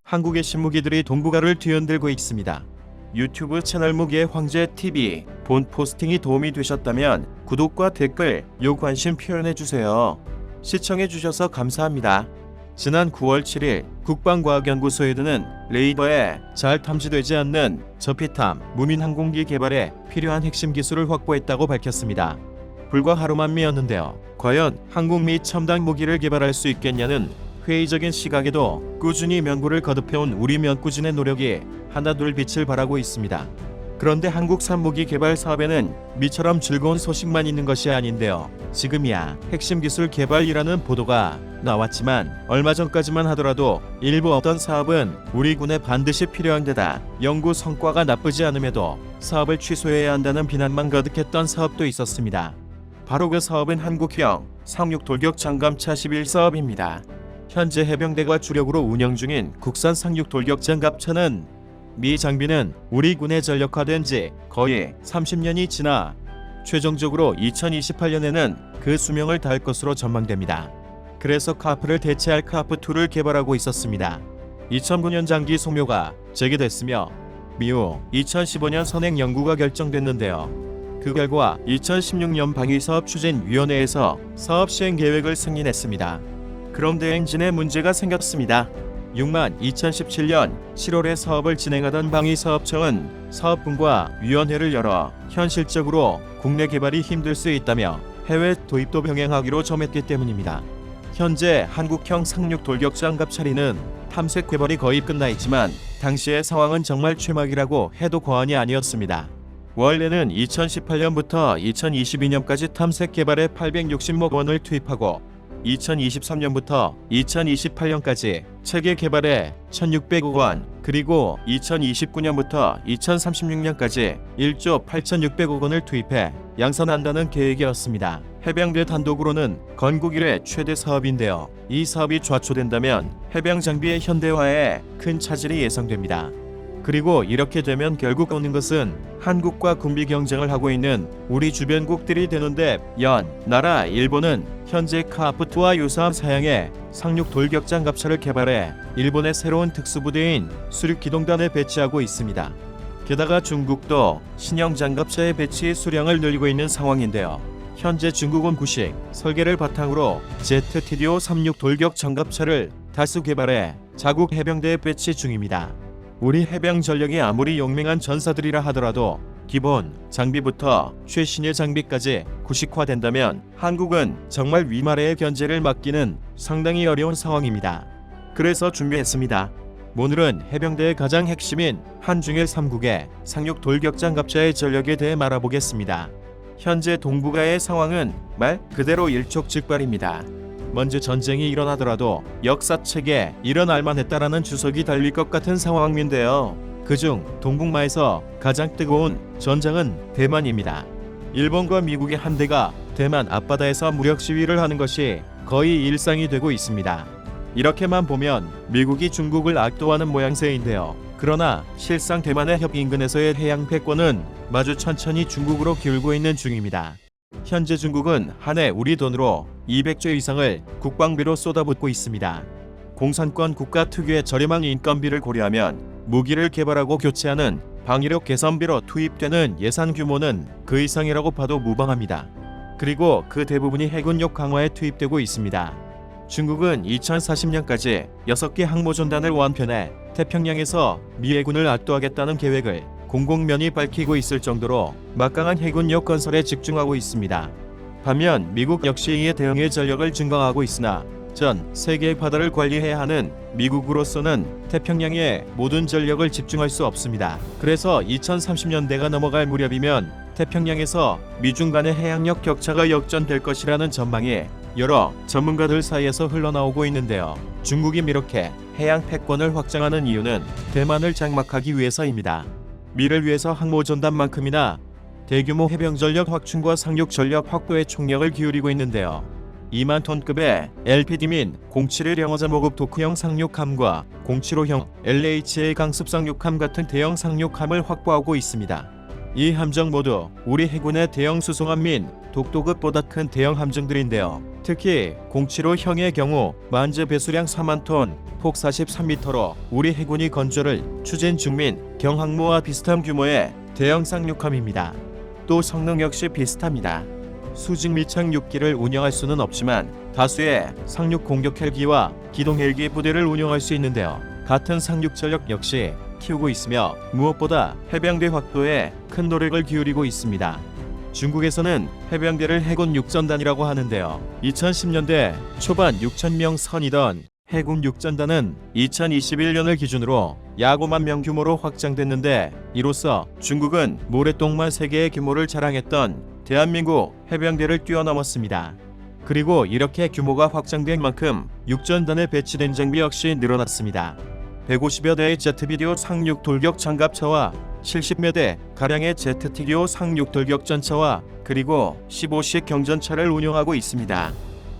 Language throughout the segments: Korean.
한국의 신무기들이 동북아를 뒤흔들고 있습니다. 유튜브 채널 무기의 황제TV 본 포스팅이 도움이 되셨다면 구독과 댓글, 관심 표현해주세요. 시청해주셔서 감사합니다. 지난 9월 7일 국방과학연구소에드는 레이더에 잘 탐지되지 않는 저피탐 무민항공기 개발에 필요한 핵심 기술을 확보했다고 밝혔습니다. 불과 하루 만미였는데요. 과연 한국 및 첨단 무기를 개발할 수 있겠냐는 회의적인 시각에도 꾸준히 명구를 거듭해온 우리 면꾸진의 노력이 하나둘 빛을 발하고 있습니다. 그런데 한국산 무기 개발 사업에는 미처럼 즐거운 소식만 있는 것이 아닌데요. 지금이야 핵심 기술 개발이라는 보도가 나왔지만 얼마 전까지만 하더라도 일부 어떤 사업은 우리 군에 반드시 필요한 데다 연구 성과가 나쁘지 않음에도 사업을 취소해야 한다는 비난만 가득했던 사업도 있었습니다. 바로 그 사업은 한국형 상륙 돌격 장갑차 11사업입니다. 현재 해병대가 주력으로 운영 중인 국산 상륙 돌격 장갑차는 미 장비는 우리 군에 전력화된 지 거의 30년이 지나 최종적으로 2028년에는 그 수명을 다할 것으로 전망됩니다. 그래서 카프를 대체할 카프2를 개발하고 있었습니다. 2009년 장기 소묘가 재개됐으며 미후 2015년 선행 연구가 결정됐는데요. 그 결과 2016년 방위사업추진위원회에서 사업 시행 계획을 승인했습니다. 그런데 엔진에 문제가 생겼습니다. 2017년 7월에 사업을 진행하던 방위사업청은 사업분과 위원회를 열어 현실적으로 국내 개발이 힘들 수 있다며 해외 도입도 병행하기로 정했기 때문입니다. 현재 한국형 상륙 돌격 장갑 차리는 탐색 개발이 거의 끝나 있지만 당시의 상황은 정말 최악이라고 해도 과언이 아니었습니다. 원래는 2018년부터 2022년까지 탐색 개발에 860억 원을 투입하고 2023년부터 2028년까지 체계 개발에 1,600억 원, 그리고 2029년부터 2036년까지 1조 8,600억 원을 투입해 양산한다는 계획이었습니다. 해병대 단독으로는 건국 이래 최대 사업인데요. 이 사업이 좌초된다면 해병 장비의 현대화에 큰 차질이 예상됩니다. 그리고 이렇게 되면 결국 오는 것은 한국과 군비 경쟁을 하고 있는 우리 주변국들이 되는데 나라 일본은 현재 카프2와 유사한 사양의 상륙 돌격 장갑차를 개발해 일본의 새로운 특수부대인 수륙기동단에 배치하고 있습니다. 게다가 중국도 신형 장갑차의 배치 수량을 늘리고 있는 상황인데요. 현재 중국은 구식 설계를 바탕으로 ZTDO 36 돌격 장갑차를 다수 개발해 자국 해병대에 배치 중입니다. 우리 해병 전력이 아무리 용맹한 전사들이라 하더라도 기본 장비부터 최신의 장비까지 구식화된다면 한국은 정말 위마래의 견제를 막기는 상당히 어려운 상황입니다. 그래서 준비했습니다. 오늘은 해병대의 가장 핵심인 한중일 3국의 상륙 돌격 장갑차의 전력에 대해 말아보겠습니다. 현재 동북아의 상황은 말 그대로 일촉즉발입니다. 먼저 전쟁이 일어나더라도 역사책에 일어날 만했다라는 주석이 달릴 것 같은 상황인데요. 그중 동북마에서 가장 뜨거운 전장은 대만입니다. 일본과 미국의 한대가 대만 앞바다에서 무력 시위를 하는 것이 거의 일상이 되고 있습니다. 이렇게만 보면 미국이 중국을 압도하는 모양새인데요. 그러나 실상 대만의 협 인근에서의 해양 패권은 마주 천천히 중국으로 기울고 있는 중입니다. 현재 중국은 한 해 우리 돈으로 200조 이상을 국방비로 쏟아붓고 있습니다. 공산권 국가 특유의 저렴한 인건비를 고려하면 무기를 개발하고 교체하는 방위력 개선비로 투입되는 예산 규모는 그 이상이라고 봐도 무방합니다. 그리고 그 대부분이 해군력 강화에 투입되고 있습니다. 중국은 2040년까지 6개 항모전단을 완편해 태평양에서 미 해군을 압도하겠다는 계획을 공공면이 밝히고 있을 정도로 막강한 해군력 건설에 집중하고 있습니다. 반면 미국 역시 이에 대응해 전력을 증강하고 있으나 전 세계의 바다를 관리해야 하는 미국으로서는 태평양에 모든 전력을 집중할 수 없습니다. 그래서 2030년대가 넘어갈 무렵이면 태평양에서 미중 간의 해양력 격차가 역전될 것이라는 전망이 여러 전문가들 사이에서 흘러나오고 있는데요. 중국이 이렇게 해양 패권을 확장하는 이유는 대만을 장막하기 위해서입니다. 미를 위해서 항모전단만큼이나 대규모 해병 전력 확충과 상륙 전력 확보에 총력을 기울이고 있는데요. 2만 톤급의 LPD 민 071 영어자 모급 도크형 상륙함과 075형 LHA 강습 상륙함 같은 대형 상륙함을 확보하고 있습니다. 이 함정 모두 우리 해군의 대형 수송함 및 독도급보다 큰 대형 함정들인데요. 특히 075형의 경우 만재 배수량 4만 톤, 폭 43m로 우리 해군이 건조를 추진 중민 경항모와 비슷한 규모의 대형 상륙함입니다. 또 성능 역시 비슷합니다. 수직 밀착 6기를 운영할 수는 없지만 다수의 상륙 공격 헬기와 기동 헬기 부대를 운영할 수 있는데요. 같은 상륙 전력 역시 키우고 있으며 무엇보다 해병대 확보에 큰 노력을 기울이고 있습니다. 중국에서는 해병대를 해군 육전단이라고 하는데요. 2010년대 초반 6,000명 선이던 해군 육전단은 2021년을 기준으로 약 5만 명 규모로 확장됐는데, 이로써 중국은 모래똥만 3개의 규모를 자랑했던 대한민국 해병대를 뛰어넘었습니다. 그리고 이렇게 규모가 확장된 만큼 육전단에 배치된 장비 역시 늘어났습니다. 150여 대의 제트비디오 상륙 돌격 장갑차와 70여 대 가량의 제트TDO 상륙 돌격 전차와 그리고 15식 경전차를 운용하고 있습니다.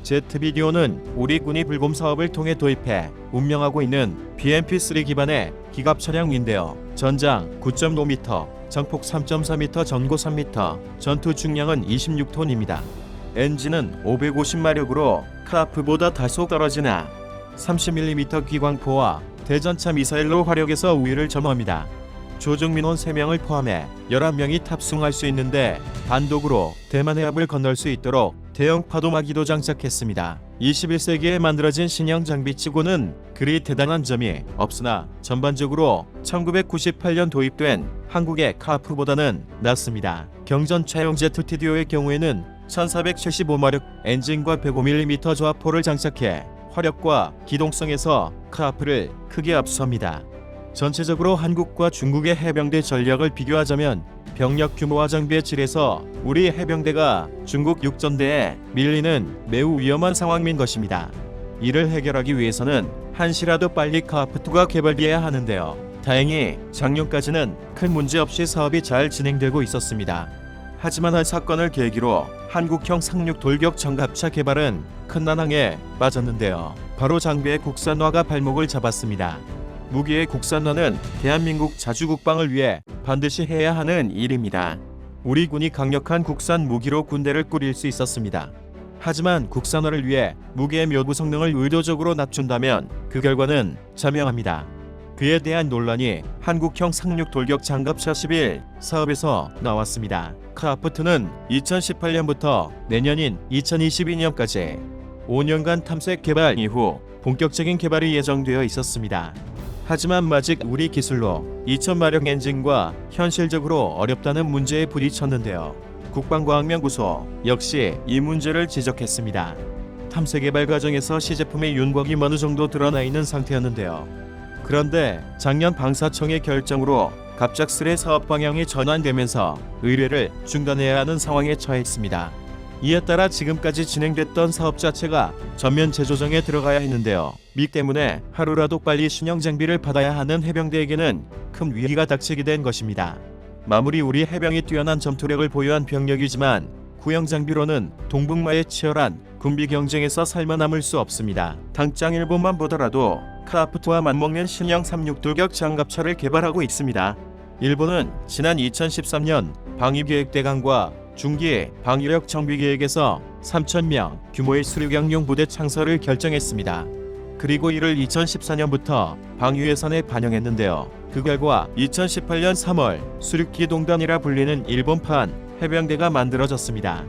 제트비디오는 우리 군이 불곰 사업을 통해 도입해 운영하고 있는 BMP-3 기반의 기갑 차량인데요. 전장 9.5m, 정폭 3.4m, 전고 3m, 전투 중량은 26톤입니다. 엔진은 550마력으로 카프보다 다소 떨어지나 30mm 기관포와 대전차 미사일로 화력에서 우위를 점합니다. 조종민원 3명을 포함해 11명이 탑승할 수 있는데 단독으로 대만 해협을 건널 수 있도록 대형 파도마기도 장착했습니다. 21세기에 만들어진 신형 장비치고는 그리 대단한 점이 없으나 전반적으로 1998년 도입된 한국의 카프보다는 낫습니다. 경전차용 제트TDO의 경우에는 1475마력 엔진과 105mm 조합포를 장착해 화력과 기동성에서 카프를 크게 앞섭니다. 전체적으로 한국과 중국의 해병대 전력을 비교하자면 병력 규모와 장비의 질에서 우리 해병대가 중국 육전대에 밀리는 매우 위험한 상황인 것입니다. 이를 해결하기 위해서는 한시라도 빨리 카프2가 개발되어야 하는데요. 다행히 작년까지는 큰 문제 없이 사업이 잘 진행되고 있었습니다. 하지만 한 사건을 계기로 한국형 상륙 돌격 장갑차 개발은 큰 난항에 빠졌는데요. 바로 장비의 국산화가 발목을 잡았습니다. 무기의 국산화는 대한민국 자주국방을 위해 반드시 해야 하는 일입니다. 우리 군이 강력한 국산 무기로 군대를 꾸릴 수 있었습니다. 하지만 국산화를 위해 무기의 묘부 성능을 의도적으로 낮춘다면 그 결과는 자명합니다. 그에 대한 논란이 한국형 상륙 돌격 장갑차 11 사업에서 나왔습니다. 카프트는 2018년부터 내년인 2022년까지 5년간 탐색 개발 이후 본격적인 개발이 예정되어 있었습니다. 하지만 아직 우리 기술로 2000마력 엔진과 현실적으로 어렵다는 문제에 부딪혔는데요. 국방과학연구소 역시 이 문제를 지적했습니다. 탐색 개발 과정에서 시제품의 윤곽이 어느 정도 드러나 있는 상태였는데요. 그런데 작년 방사청의 결정으로 갑작스레 사업 방향이 전환되면서 의뢰를 중단해야 하는 상황에 처했습니다. 이에 따라 지금까지 진행됐던 사업 자체가 전면 재조정에 들어가야 했는데요. 미 때문에 하루라도 빨리 신형 장비를 받아야 하는 해병대에게는 큰 위기가 닥치게 된 것입니다. 마무리 우리 해병이 뛰어난 전투력을 보유한 병력이지만 구형 장비로는 동북마의 치열한 군비 경쟁에서 살만남을 수 없습니다. 당장 일본만 보더라도 카프트와 맞먹는 신형 36 돌격 장갑차를 개발하고 있습니다. 일본은 지난 2013년 방위계획대강과 중기 방위력 정비계획에서 3,000명 규모의 수륙양용 부대 창설을 결정했습니다. 그리고 이를 2014년부터 방위 예산에 반영했는데요. 그 결과 2018년 3월 수륙기동단이라 불리는 일본판 해병대가 만들어졌습니다.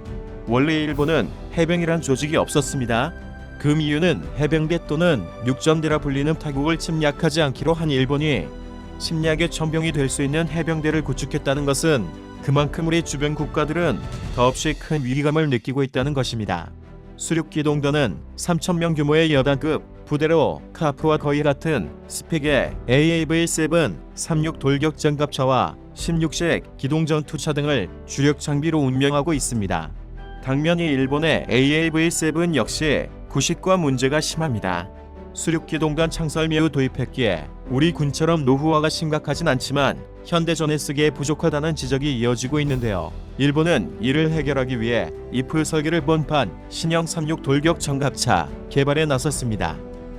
원래 일본은 해병이란 조직이 없었습니다. 그 이유는 해병대 또는 육전대라 불리는 타국을 침략하지 않기로 한 일본이 침략의 천병이 될 수 있는 해병대를 구축했다는 것은 그만큼 우리 주변 국가들은 더없이 큰 위기감을 느끼고 있다는 것입니다. 수륙기동단은 3,000명 규모의 여단급 부대로 카프와 거의 같은 스펙의 AAV-7 36 돌격 장갑차와 16식 기동전투차 등을 주력 장비로 운명하고 있습니다. 당면이 일본의 AAV-7 역시 구식과 문제가 심합니다. 수륙기동단 창설 매우 도입했기에 우리 군처럼 노후화가 심각하진 않지만 현대전에 쓰기에 부족하다는 지적이 이어지고 있는데요. 일본은 이를 해결하기 위해 이프 설계를 본판 신형 36 돌격 장갑차 개발에 나섰습니다.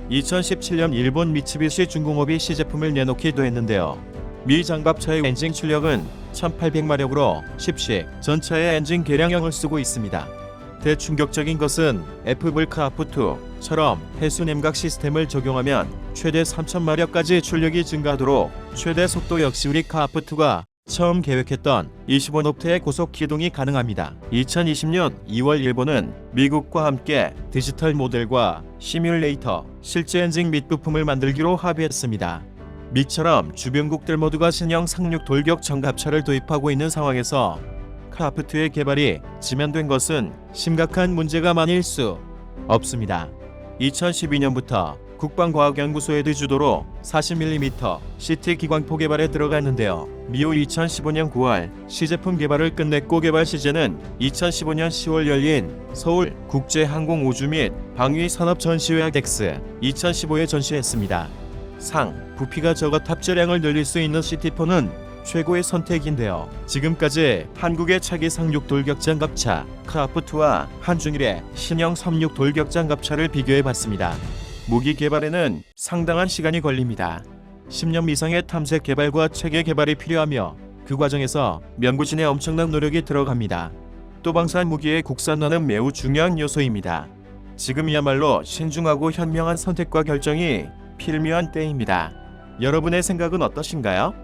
2017년 일본 미츠비시 중공업이 시제품을 내놓기도 했는데요. 미 장갑차의 엔진 출력은 1800마력으로 10식 전차의 엔진 개량형을 쓰고 있습니다. 대충격적인 것은 F-Vol-K-AF2처럼 해수 냉각 시스템을 적용하면 최대 3000마력까지 출력이 증가하도록 최대 속도 역시 우리 K-AF2가 처음 계획했던 25노트의 고속 기동이 가능합니다. 2020년 2월 일본은 미국과 함께 디지털 모델과 시뮬레이터, 실제 엔진 및 부품을 만들기로 합의했습니다. 미처럼 주변국들 모두가 신형 상륙 돌격 장갑차를 도입하고 있는 상황에서 K-AF2의 개발이 지연된 것은 심각한 문제가 아닐 수 없습니다. 2012년부터 국방과학연구소의 주도로 40mm CT 기관포 개발에 들어갔는데요. 미호 2015년 9월 시제품 개발을 끝냈고 개발 시제는 2015년 10월 열린 서울 국제항공우주 및 방위산업 전시회 덱스 2015에 전시했습니다. 상, 부피가 적어 탑재량을 늘릴 수 있는 CT4는 최고의 선택인데요. 지금까지 한국의 차기 상륙 돌격 장갑차 K-AF2와 한중일의 신형 삼륙 돌격 장갑차를 비교해봤습니다. 무기 개발에는 상당한 시간이 걸립니다. 10년 이상의 탐색 개발과 체계 개발이 필요하며 그 과정에서 연구진의 엄청난 노력이 들어갑니다. 또 방산 무기의 국산화는 매우 중요한 요소입니다. 지금이야말로 신중하고 현명한 선택과 결정이 필요한 때입니다. 여러분의 생각은 어떠신가요?